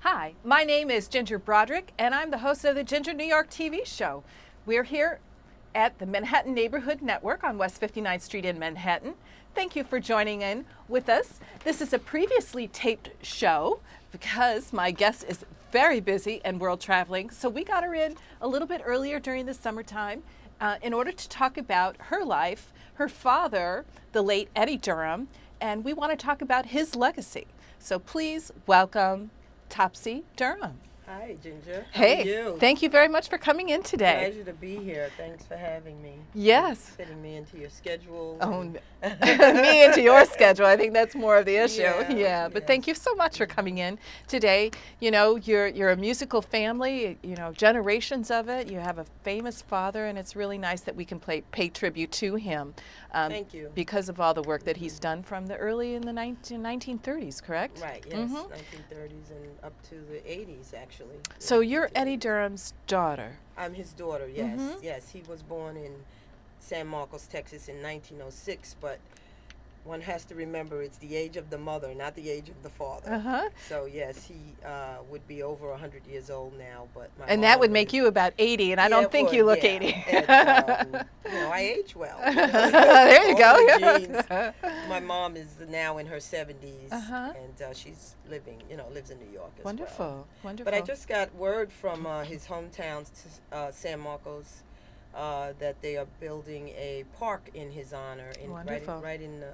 Hi, my name is Ginger Broderick, and I'm the host of the Ginger New York TV show. We're here at the Manhattan Neighborhood Network on West 59th Street in Manhattan. Thank you for joining in with us. This is a previously taped show because my guest is very busy and world traveling, so we got her in a little bit earlier during the summertime in order to talk about her life, her father, the late Eddie Durham, and we want to talk about his legacy. So please welcome Topsy Durham. Hi, Ginger. How Hey, are you? Thank you very much for coming in today. Pleasure to be here. Thanks for having me. Yes. Fitting me into your schedule. Oh, me into your schedule. I think that's more of the issue. Yeah. But yes. thank you so much for coming in today. You know, you're a musical family. You know, generations of it. You have a famous father, and it's really nice that we can pay tribute to him. Thank you. Because of all the work that he's done from the early in the 1930s, correct? Right. Yes. 1930s and up to the 80s, actually. So you're Eddie Durham's daughter. I'm his daughter. Yes. Yes. He was born in San Marcos, Texas, in 1906, but one has to remember it's the age of the mother, not the age of the father. So yes, he would be over 100 years old now. But and that would make you about 80, and I don't think you look 80. And, I age well. There you go. The genes. My mom is now in her 70s, and she's lives in New York as well. Wonderful. But I just got word from his hometown, San Marcos, that they are building a park in his honor, right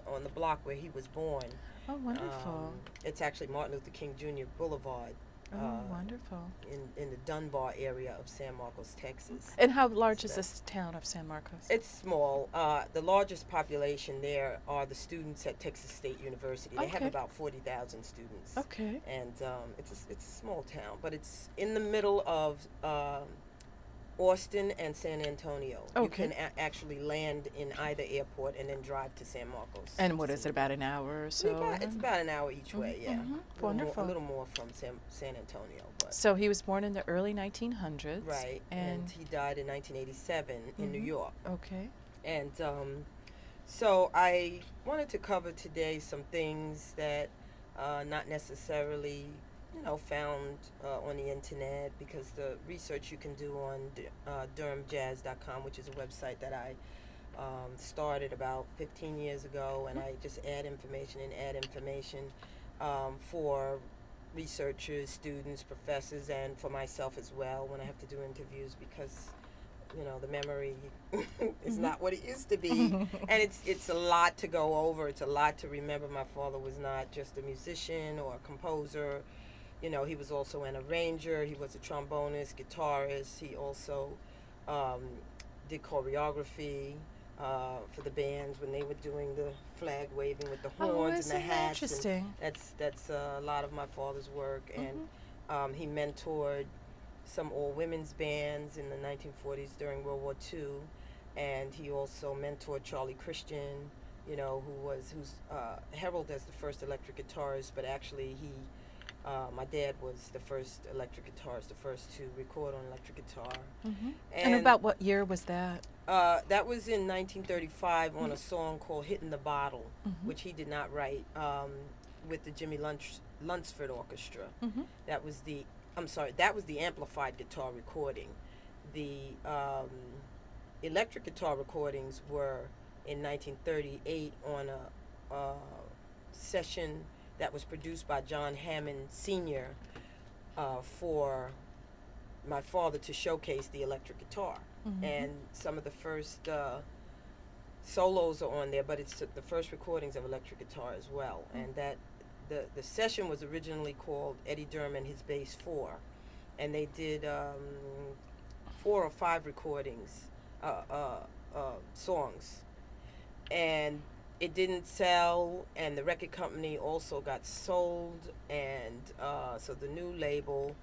on the block where he was born. Oh, wonderful. It's actually Martin Luther King Jr. Boulevard. Oh, wonderful. In the Dunbar area of San Marcos, Texas. And how large is this town of San Marcos? It's small. The largest population there are the students at Texas State University. They have about 40,000 students. Okay. And it's a small town, but it's in the middle of Austin and San Antonio. Okay. You can actually land in either airport and then drive to San Marcos. And what is it, about an hour or so? It's about an hour each way, yeah. Wonderful. A little more from San Antonio. But so he was born in the early 1900s. Right, and he died in 1987 in New York. Okay. And so I wanted to cover today some things that not necessarily found on the internet, because the research you can do on durhamjazz.com, which is a website that I started about 15 years ago, and I just add information for researchers, students, professors, and for myself as well when I have to do interviews, because the memory is not what it used to be. And it's a lot to go over. It's a lot to remember. My father was not just a musician or a composer. He was also an arranger. He was a trombonist, guitarist. He also did choreography for the bands when they were doing the flag waving with the horns and the hats. Interesting. And that's a lot of my father's work. And he mentored some all-women's bands in the 1940s during World War II. And he also mentored Charlie Christian, who's heralded as the first electric guitarist, but actually my dad was the first electric guitarist, the first to record on electric guitar. And about what year was that? That was in 1935 on a song called "Hitting the Bottle," which he did not write, with the Jimmy Lunsford Orchestra. That was the amplified guitar recording. The electric guitar recordings were in 1938 on a session that was produced by John Hammond Sr. For my father to showcase the electric guitar. And some of the first solos are on there, but it's the first recordings of electric guitar as well. And that the session was originally called Eddie Durham and His Bass 4. And they did 4 or 5 recordings, songs. And it didn't sell, and the record company also got sold, and so the new label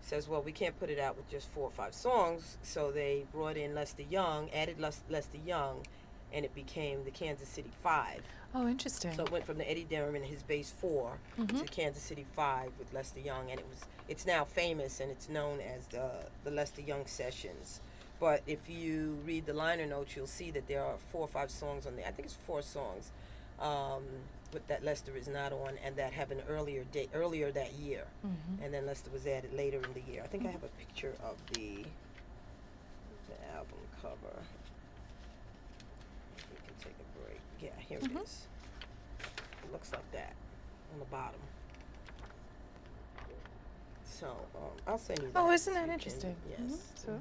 says, well, we can't put it out with just 4 or 5 songs, so they brought in Lester Young, added Lester Young, and it became the Kansas City 5. Oh, interesting. So it went from the Eddie Durham and His Bass 4 to Kansas City 5 with Lester Young, and it's now famous, and it's known as the Lester Young Sessions. But if you read the liner notes, you'll see that there are 4 or 5 songs on there. I think it's 4 songs that Lester is not on, and that have an earlier that year, and then Lester was added later in the year. I think I have a picture of the album cover. We can take a break. Yeah, here it is. It looks like that on the bottom. So I'll send you that. Oh, isn't so that you interesting? Can, yes. So,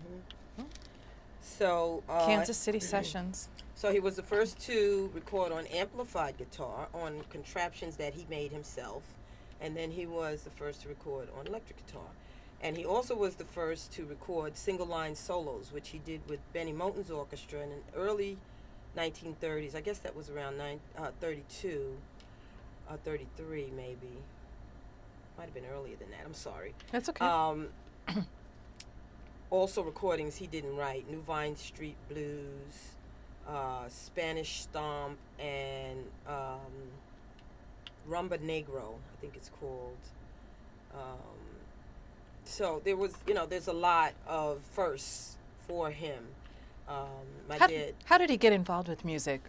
So Kansas City Sessions. So he was the first to record on amplified guitar on contraptions that he made himself, and then he was the first to record on electric guitar. And he also was the first to record single-line solos, which he did with Benny Moten's orchestra in the early 1930s. I guess that was around 32, 33 maybe. Might have been earlier than that. I'm sorry. That's okay. Also recordings he didn't write: New Vine Street Blues, Spanish Stomp, and Rumba Negro, I think it's called. So there was, there's a lot of firsts for him. How did he get involved with music?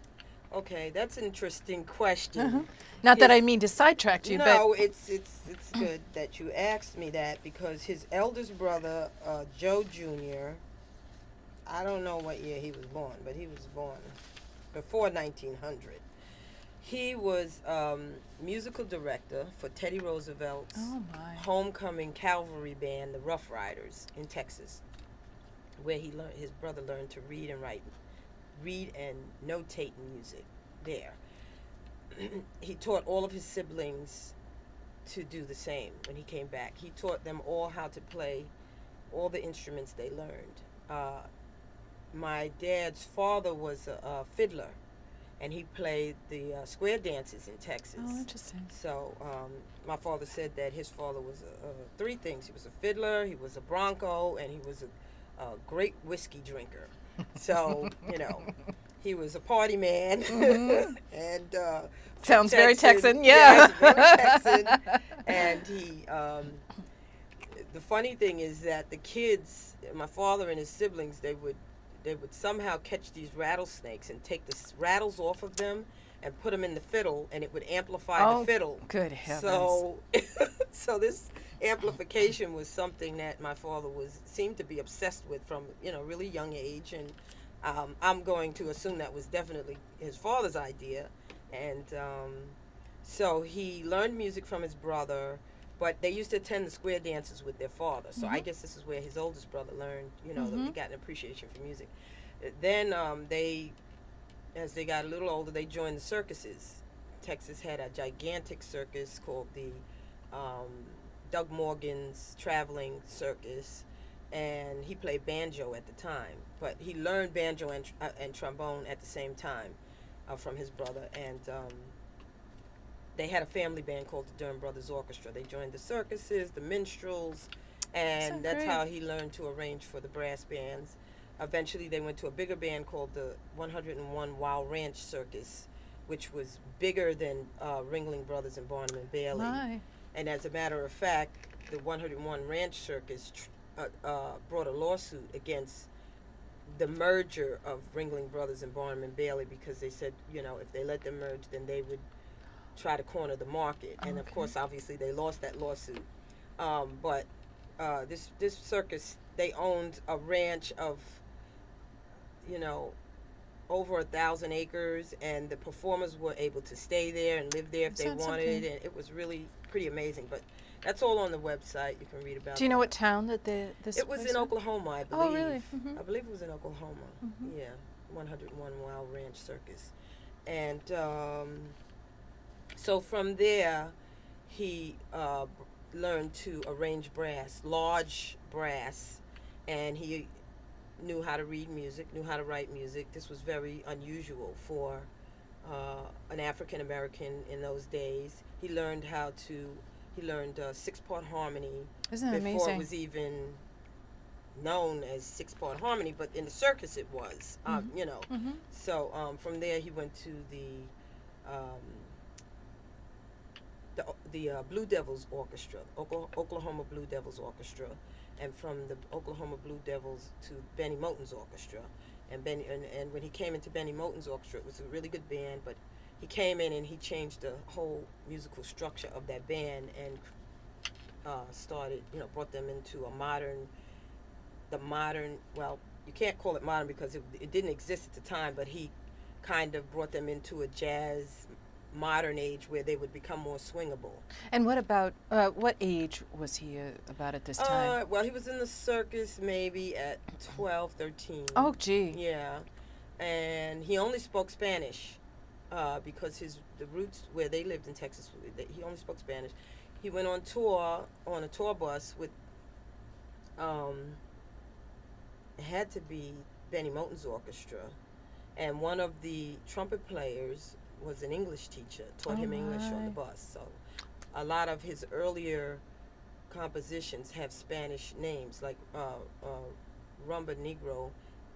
Okay, that's an interesting question. Not that I mean to sidetrack you, but no, it's good that you asked me that, because his eldest brother, Joe Jr., I don't know what year he was born, but he was born before 1900. He was musical director for Teddy Roosevelt's homecoming cavalry band, the Rough Riders, in Texas, where his brother learned to read and notate music there. He taught all of his siblings to do the same when he came back. He taught them all how to play all the instruments they learned. My dad's father was a fiddler, and he played the square dances in Texas. Oh, interesting. So my father said that his father was three things. He was a fiddler, he was a bronco, and he was a great whiskey drinker. So, he was a party man. And sounds very Texan, yeah. Very Texan. And he, the funny thing is that the kids, my father and his siblings, they would somehow catch these rattlesnakes and take the rattles off of them and put them in the fiddle, and it would amplify the fiddle. Good heavens. So this amplification was something that my father seemed to be obsessed with from really young age, and I'm going to assume that was definitely his father's idea. And so he learned music from his brother, but they used to attend the square dances with their father. So I guess this is where his oldest brother learned, that he got an appreciation for music. Then as they got a little older, they joined the circuses. Texas had a gigantic circus called the Doug Morgan's Traveling Circus, and he played banjo at the time. But he learned banjo and trombone at the same time from his brother, and they had a family band called the Durham Brothers Orchestra. They joined the circuses, the minstrels, and that's how he learned to arrange for the brass bands. Eventually, they went to a bigger band called the 101 Wild Ranch Circus, which was bigger than Ringling Brothers and Barnum and Bailey. My. And as a matter of fact, the 101 Ranch Circus brought a lawsuit against the merger of Ringling Brothers and Barnum and Bailey, because they said, if they let them merge, then they would try to corner the market. And of course, obviously, they lost that lawsuit. But this circus, they owned a ranch of, over 1,000 acres, and the performers were able to stay there and live there if they wanted, and it was really pretty amazing. But that's all on the website. You can read about it. Do you know what town that this It was in Oklahoma, I believe. Oh, really? I believe it was in Oklahoma. Yeah, 101 Wild Ranch Circus. And so from there, he learned to arrange brass, large brass, and he knew how to read music, knew how to write music. This was very unusual for an African American in those days. He learned six-part harmony. Isn't that before amazing? It was even known as six-part harmony, but in the circus it was. So from there he went to the Blue Devils Orchestra, Oklahoma Blue Devils Orchestra, and from the Oklahoma Blue Devils to Benny Moten's orchestra. And when he came into Benny Moten's orchestra, it was a really good band, but he came in and he changed the whole musical structure of that band and started, brought them into well, you can't call it modern because it didn't exist at the time, but he kind of brought them into a jazz modern age where they would become more swingable. And what about, what age was he about at this time? Well, he was in the circus maybe at 12, 13. Oh, gee. Yeah. And he only spoke Spanish because the roots where they lived in Texas, he only spoke Spanish. He went on tour, on a tour bus with, it had to be Benny Moten's orchestra. And one of the trumpet players was an English teacher, taught him English on the bus. So a lot of his earlier compositions have Spanish names, like Rumba Negro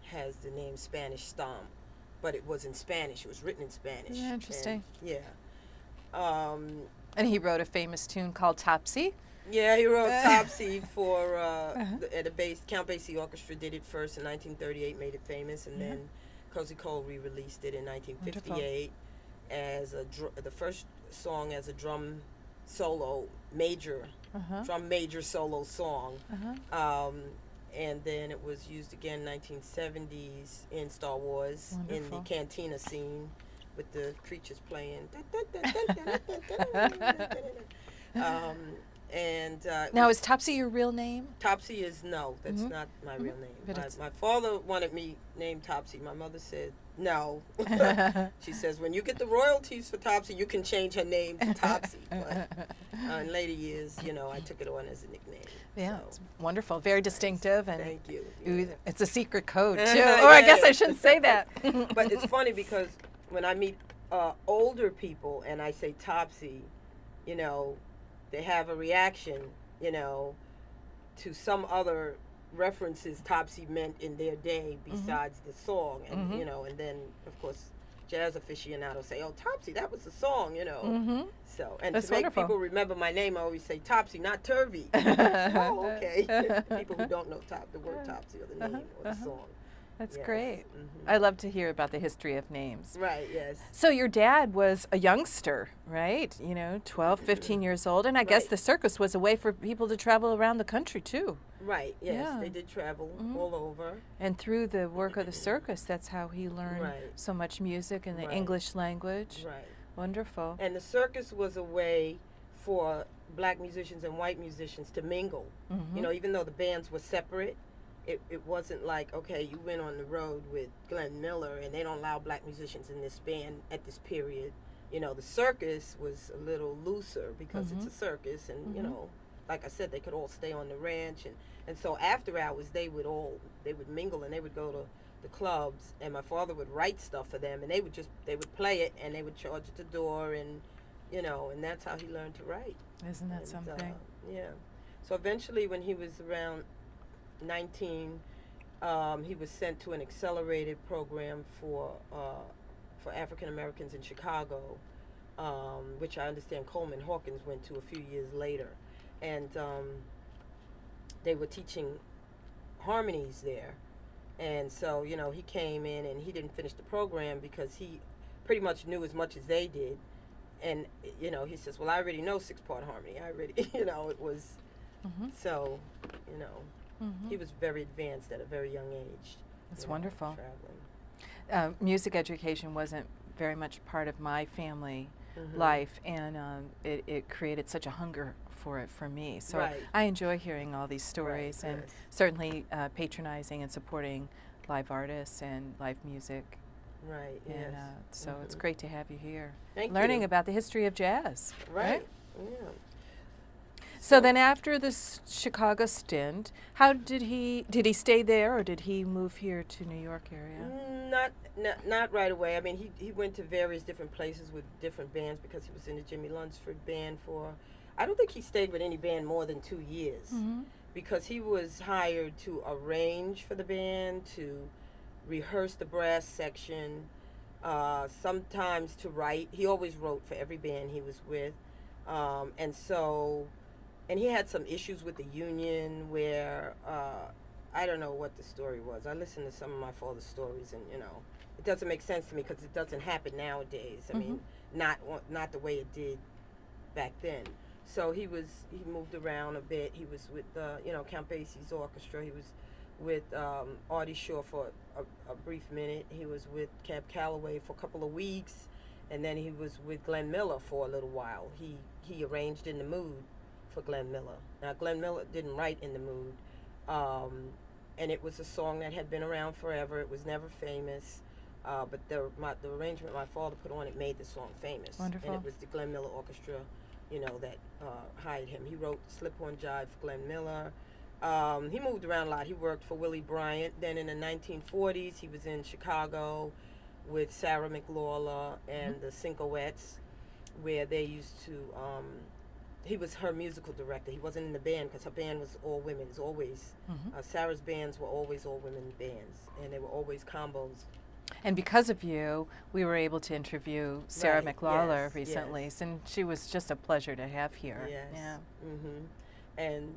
has the name Spanish Stomp, but it was in Spanish. It was written in Spanish. Yeah, interesting. And, and he wrote a famous tune called Topsy. Yeah, he wrote Topsy for at a Count Basie Orchestra did it first in 1938, made it famous, and then Cozy Cole re-released it in 1958 as the first song as a drum major solo song. And then it was used again in 1970s in Star Wars in the cantina scene with the creatures playing. Now, is Topsy your real name? Topsy is that's not my real name. My father wanted me named Topsy. My mother said no. She says when you get the royalties for Topsy, you can change her name to Topsy. But in later years, I took it on as a nickname. Yeah, so. It's wonderful, very distinctive, and thank you. It's a secret code too. Or I guess I shouldn't say that. But it's funny because when I meet older people and I say Topsy, they have a reaction, to some other references Topsy meant in their day besides the song. And, and then, of course, jazz aficionados say, oh, Topsy, that was the song, So, and That's to make wonderful. people remember my name, I always say Topsy, not Turvy. Oh, okay. People who don't know the word Topsy or the name or the song. That's Yes. great. I love to hear about the history of names. Right, yes. So your dad was a youngster, right? 12, 15 years old. And I guess Right. the circus was a way for people to travel around the country, too. Right, yes. Yeah. They did travel all over. And through the work of the circus, that's how he learned Right. so much music and the Right. English language. Right. Wonderful. And the circus was a way for black musicians and white musicians to mingle. Even though the bands were separate, it wasn't like, okay, you went on the road with Glenn Miller and they don't allow black musicians in this band at this period. The circus was a little looser because it's a circus and, like I said, they could all stay on the ranch. And so after hours, they would mingle and they would go to the clubs, and my father would write stuff for them, and they would play it and they would charge at the door, and and that's how he learned to write. Isn't that something? Yeah. So eventually, when he was around 19, he was sent to an accelerated program for African Americans in Chicago, which I understand Coleman Hawkins went to a few years later, and they were teaching harmonies there. And so, he came in and he didn't finish the program because he pretty much knew as much as they did. And, he says, well, I already know 6-part harmony. I already, it was, so, he was very advanced at a very young age. That's wonderful. Traveling. Music education wasn't very much part of my family life, and it created such a hunger for it for me. So Right. I enjoy hearing all these stories, Right, and yes. certainly patronizing and supporting live artists and live music. Right, And yes. so it's great to have you here, Thank learning you. about the history of jazz. Right, yeah. So then, after this Chicago stint, how did he stay there, or did he move here to New York area? Not right away. I mean, he went to various different places with different bands because he was in the Jimmy Lunsford band for, I don't think he stayed with any band more than 2 years because he was hired to arrange for the band, to rehearse the brass section, sometimes to write. He always wrote for every band he was with. And he had some issues with the union where I don't know what the story was. I listened to some of my father's stories, and it doesn't make sense to me because it doesn't happen nowadays. I mean, not the way it did back then. So he moved around a bit. He was with Count Basie's orchestra. He was with Artie Shaw for a brief minute. He was with Cab Calloway for a couple of weeks, and then he was with Glenn Miller for a little while. He arranged In the Mood for Glenn Miller. Now, Glenn Miller didn't write In the Mood, and it was a song that had been around forever. It was never famous, but the arrangement my father put on it made the song famous. Wonderful. And it was the Glenn Miller Orchestra, that hired him. He wrote Slip-On Jive for Glenn Miller. He moved around a lot. He worked for Willie Bryant. Then in the 1940s, he was in Chicago with Sarah McLawler and the Cincoettes, where they used to, he was her musical director. He wasn't in the band because her band was all women's, always. Sarah's bands were always all women bands, and they were always combos. And because of you, we were able to interview Sarah Right, McLawler yes, recently, yes. and she was just a pleasure to have here. Yes. Yeah. And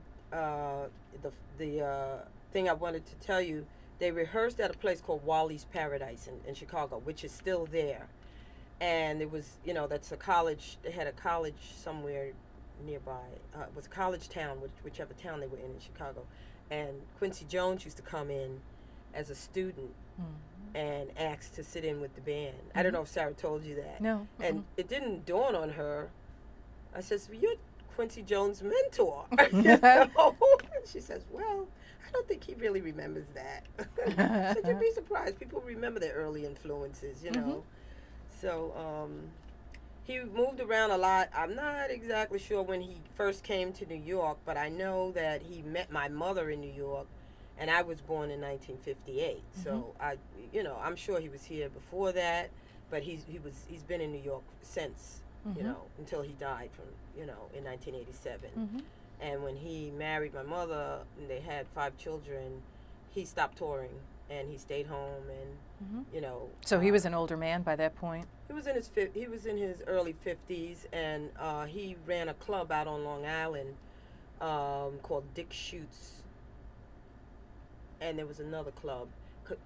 the thing I wanted to tell you, they rehearsed at a place called Wally's Paradise in Chicago, which is still there. And it was, that's a college. They had a college somewhere nearby. It was a college town, whichever town they were in Chicago. And Quincy Jones used to come in as a student and asked to sit in with the band. I don't know if Sarah told you that. No. And it didn't dawn on her. I says, well, you're Quincy Jones' mentor. She says, well, I don't think he really remembers that. I said, you'd be surprised. People remember their early influences, So he moved around a lot. I'm not exactly sure when he first came to New York, but I know that he met my mother in New York, and I was born in 1958. So I'm sure he was here before that, but he's been in New York since, until he died in 1987. And when he married my mother and they had 5 children, he stopped touring and he stayed home and So he was an older man by that point? He was in his early 50s, and he ran a club out on Long Island called Dick Schuetz. And there was another club,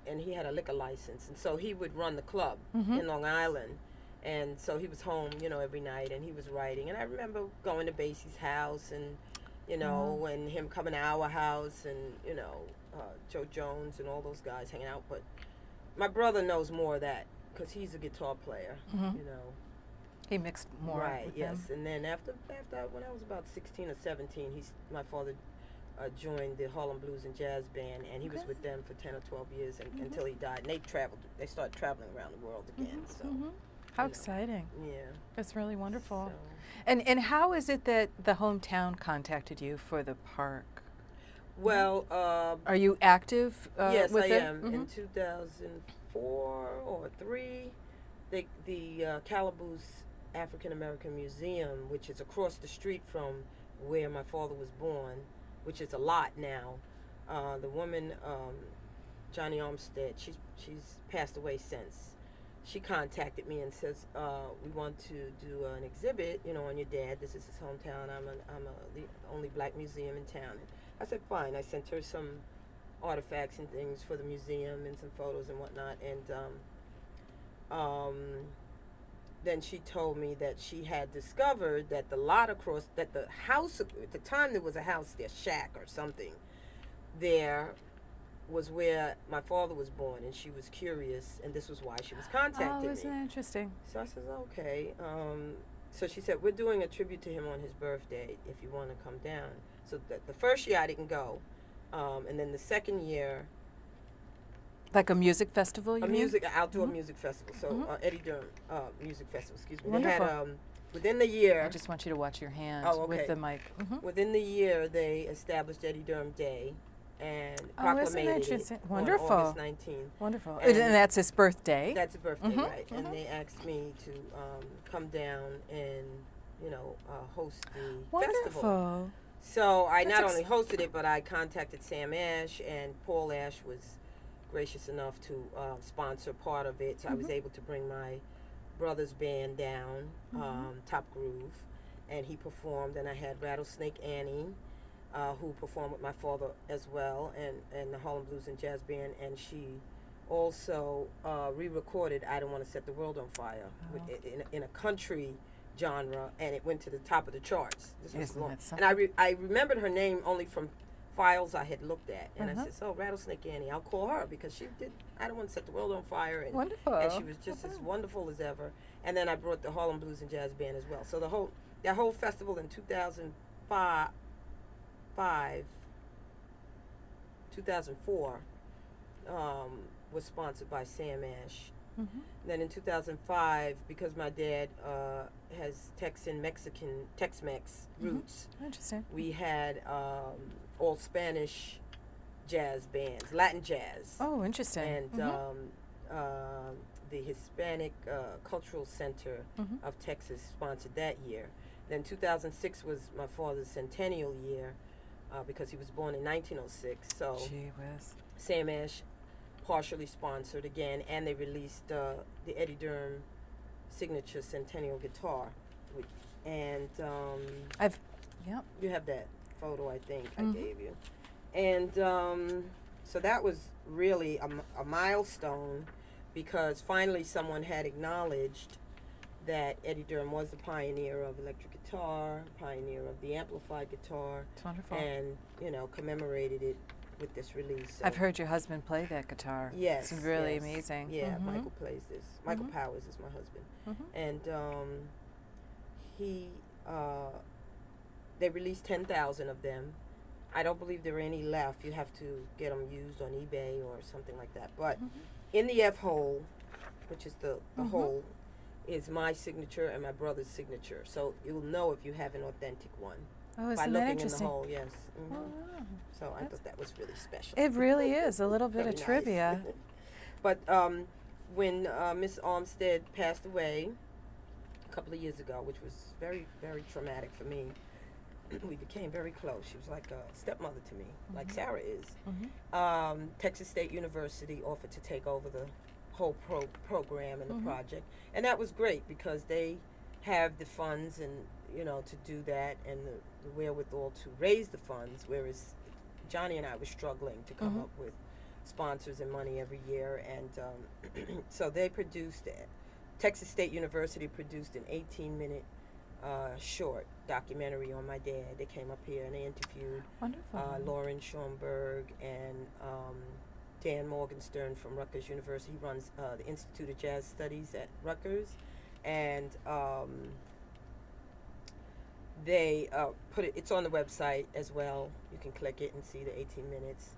and he had a liquor license, and so he would run the club in Long Island. And so he was home, every night, and he was writing. And I remember going to Basie's house, and and him coming to our house, and Joe Jones and all those guys hanging out. But my brother knows more of that because he's a guitar player, He mixed more Right, with yes. them. And then after when I was about 16 or 17, my father joined the Harlem Blues and Jazz Band, and he was with them for 10 or 12 years until he died. And they started traveling around the world again. So How exciting. yeah. That's really wonderful. So, And how is it that the hometown contacted you for the park? well, Are you active yes, with I it? am. In 2004 or 3, the Calaboose African American Museum, which is across the street from where my father was born, which is a lot now. The woman, Johnny Armstead, she's passed away since. She contacted me and says, we want to do an exhibit, on your dad. This is his hometown. I'm the only black museum in town. And I said, fine. I sent her some artifacts and things for the museum and some photos and whatnot. And then she told me that she had discovered that that the house, at the time there was a house there, shack or something, there was where my father was born, and she was curious, and this was why she was contacting me. Isn't that interesting? So I said, okay. So she said, we're doing a tribute to him on his birthday if you want to come down. So the first year I didn't go, and then the second year, Like a music festival, you mean? outdoor music festival. So Eddie Durham music festival, excuse me. Wonderful. They had, within the year. I just want you to watch your hands Oh, okay. with the mic. Within the year, they established Eddie Durham Day, and Isn't that proclamated interesting? it Wonderful. on August 19th. Wonderful. And And that's his birthday. That's a birthday, right? And they asked me to come down and host the festival. Wonderful. So I That's not only hosted it, but I contacted Sam Ash, and Paul Ash was gracious enough to sponsor part of it. So I was able to bring my brother's band down, Top Groove, and he performed. And I had Rattlesnake Annie, who performed with my father as well, and the Harlem Blues and Jazz Band, and she also re-recorded "I Don't Want to Set the World on Fire" in a country genre, and it went to the top of the charts. And I remembered her name only from files I had looked at, and I said, "So Rattlesnake Annie, I'll call her because she did I Don't Want to Set the World on Fire," and wonderful, and she was just as wonderful as ever. And then I brought the Harlem Blues and Jazz Band as well. So that whole festival in 2004, was sponsored by Sam Ash. Then in 2005, because my dad has Tex-Mex roots, interesting. We had all Spanish jazz bands, Latin jazz. Oh, interesting. And the Hispanic Cultural Center of Texas sponsored that year. Then 2006 was my father's centennial year because he was born in 1906. So Gee whiz. Sam Ash partially sponsored again, and they released the Eddie Durham signature centennial guitar. And you have that photo, I think, I gave you. And so that was really a milestone, because finally someone had acknowledged that Eddie Durham was the pioneer of electric guitar, pioneer of the amplified guitar. It's wonderful. And, commemorated it with this release. So I've heard your husband play that guitar. Yes. It's really amazing. Yeah, Michael plays this. Michael Powers is my husband. And they released 10,000 of them. I don't believe there are any left. You have to get them used on eBay or something like that. But in the F hole, which is the hole, is my signature and my brother's signature. So you'll know if you have an authentic one by looking in the hole. Yes. Oh, wow. So I thought that was really special. It really is a little bit Very of trivia. nice. But when Miss Armstead passed away a couple of years ago, which was very, very traumatic for me, we became very close. She was like a stepmother to me, like Sarah is. Texas State University offered to take over the whole program and the project, and that was great because they have the funds and to do that, and the wherewithal to raise the funds, whereas Johnny and I were struggling to come up with sponsors and money every year. And so they produced it. Texas State University produced an 18-minute short documentary on my dad. They came up here and they interviewed Lauren Schoenberg and Dan Morgenstern from Rutgers University. He runs the Institute of Jazz Studies at Rutgers, and they put it. It's on the website as well. You can click it and see the 18 minutes.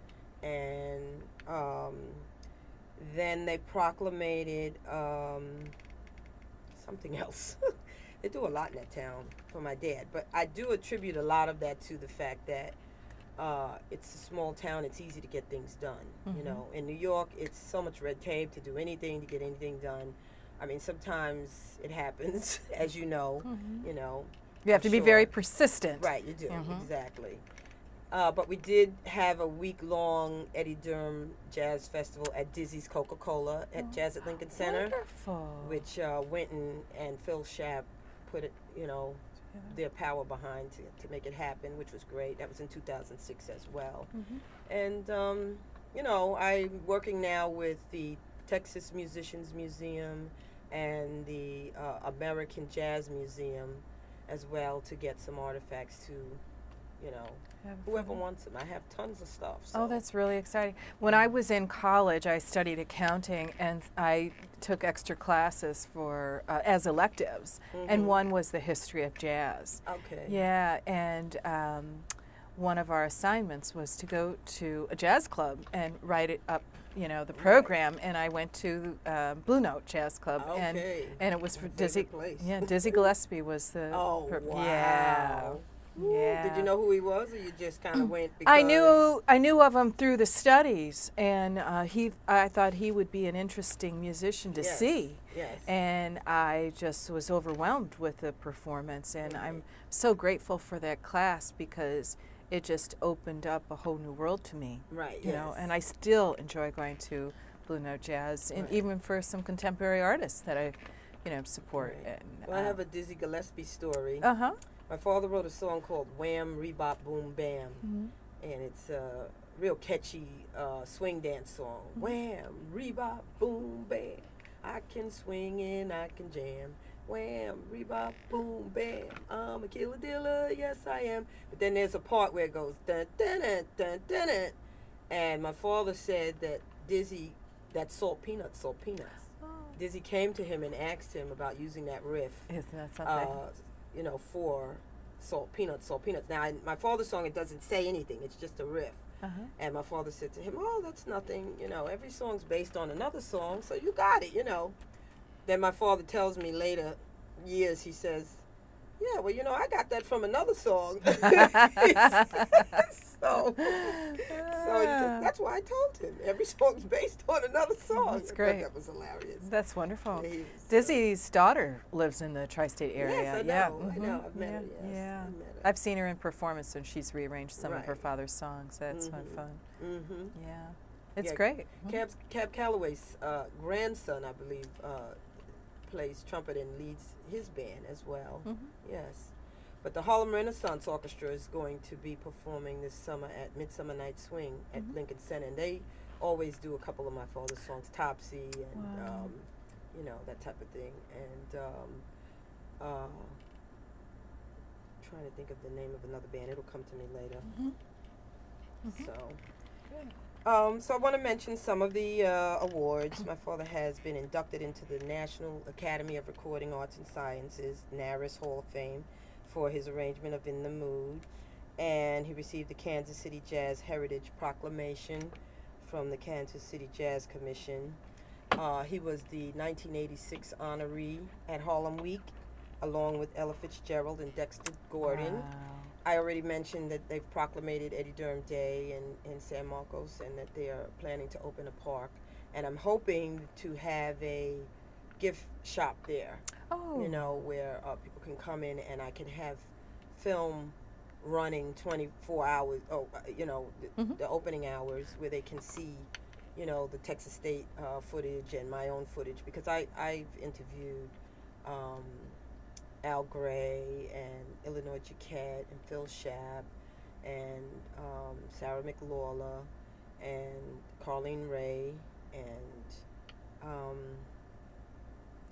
And then they proclamated something else. They do a lot in that town for my dad, but I do attribute a lot of that to the fact that it's a small town. It's easy to get things done. In New York, it's so much red tape to do anything, to get anything done. I mean, sometimes it happens, as you know. You have to be very persistent. Right, you do, exactly. But we did have a week-long Eddie Durham Jazz Festival at Dizzy's Coca-Cola at Jazz at Lincoln Center. Wonderful. Which Winton and Phil Schaap put it, their power behind to make it happen, which was great. That was in 2006 as well. And, I'm working now with the Texas Musicians Museum and the American Jazz Museum as well to get some artifacts to, whoever wants them. I have tons of stuff. So. Oh, that's really exciting. When I was in college, I studied accounting, and I took extra classes for as electives, and one was the history of jazz. Okay. Yeah, and one of our assignments was to go to a jazz club and write it up, the program, and I went to Blue Note Jazz Club, and it was for Dizzy. Yeah, Dizzy Gillespie was the. Oh, wow. Yeah. Yeah. Did you know who he was, or you just kind of went because... I knew of him through the studies, and I thought he would be an interesting musician to see. Yes. And I just was overwhelmed with the performance, and I'm so grateful for that class because it just opened up a whole new world to me. Right. You know, and I still enjoy going to Blue Note Jazz, and even for some contemporary artists that I, support. Right. And, well, I have a Dizzy Gillespie story. My father wrote a song called Wham, Rebop, Boom, Bam. Mm-hmm. And it's a real catchy swing dance song. Mm-hmm. Wham, rebop, boom, bam. I can swing and I can jam. Wham, rebop, boom, bam. I'm a killer dealer, yes I am. But then there's a part where it goes dun dun dun dun dun dun. And my father said that Dizzy, that's salt peanuts, salt peanuts. Oh. Dizzy came to him and asked him about using that riff. Isn't that something? You know, for salt peanuts, salt peanuts. Now, in my father's song, it doesn't say anything. It's just a riff. Uh-huh. And my father said to him, oh, that's nothing. You know, every song's based on another song, so you got it, you know. Then my father tells me later, years, he says, yeah, well, you know, I got that from another song. so he said, that's why I told him. Every song's based on another song. That's great. I thought that was hilarious. That's wonderful. Yeah, Dizzy's daughter lives in the tri-state area. Yes, I know. Yeah. I know. I've met her, yes. Yeah. I've met her. I've seen her in performance, and she's rearranged some of her Right. father's songs. That's fun. Mm-hmm. Yeah. It's Yeah, great. Cab Calloway's grandson, I believe, plays trumpet and leads his band as well. Mm-hmm. Yes. But the Harlem Renaissance Orchestra is going to be performing this summer at Midsummer Night Swing at Lincoln Center. And they always do a couple of my father's songs, Topsy and, Wow. you know, that type of thing. And trying to think of the name of another band. It'll come to me later. Mm-hmm. So... Good. So I want to mention some of the awards. My father has been inducted into the National Academy of Recording Arts and Sciences, NARAS Hall of Fame, for his arrangement of In the Mood. And he received the Kansas City Jazz Heritage Proclamation from the Kansas City Jazz Commission. He was the 1986 honoree at Harlem Week, along with Ella Fitzgerald and Dexter Gordon. Wow. I already mentioned that they've proclamated Eddie Durham Day in San Marcos, and that they are planning to open a park. And I'm hoping to have a gift shop there, Oh. you know, where people can come in and I can have film running 24 hours, you know, the opening hours, where they can see, you know, the Texas State footage and my own footage, because I've interviewed Al Gray and Illinois Jaquette and Phil Schaap and Sarah McLawler and Carlene Ray and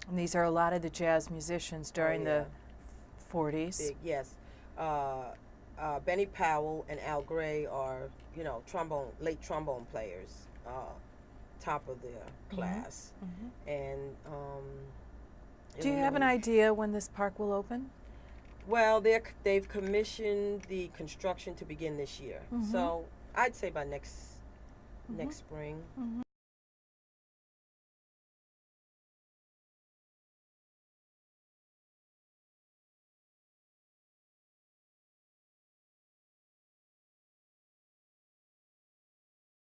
And these are a lot of the jazz musicians during yeah. the 40s. big, yes. Benny Powell and Al Gray are, you know, late trombone players, top of their class. And Do you have an idea when this park will open? Well, they've commissioned the construction to begin this year, so I'd say by next spring.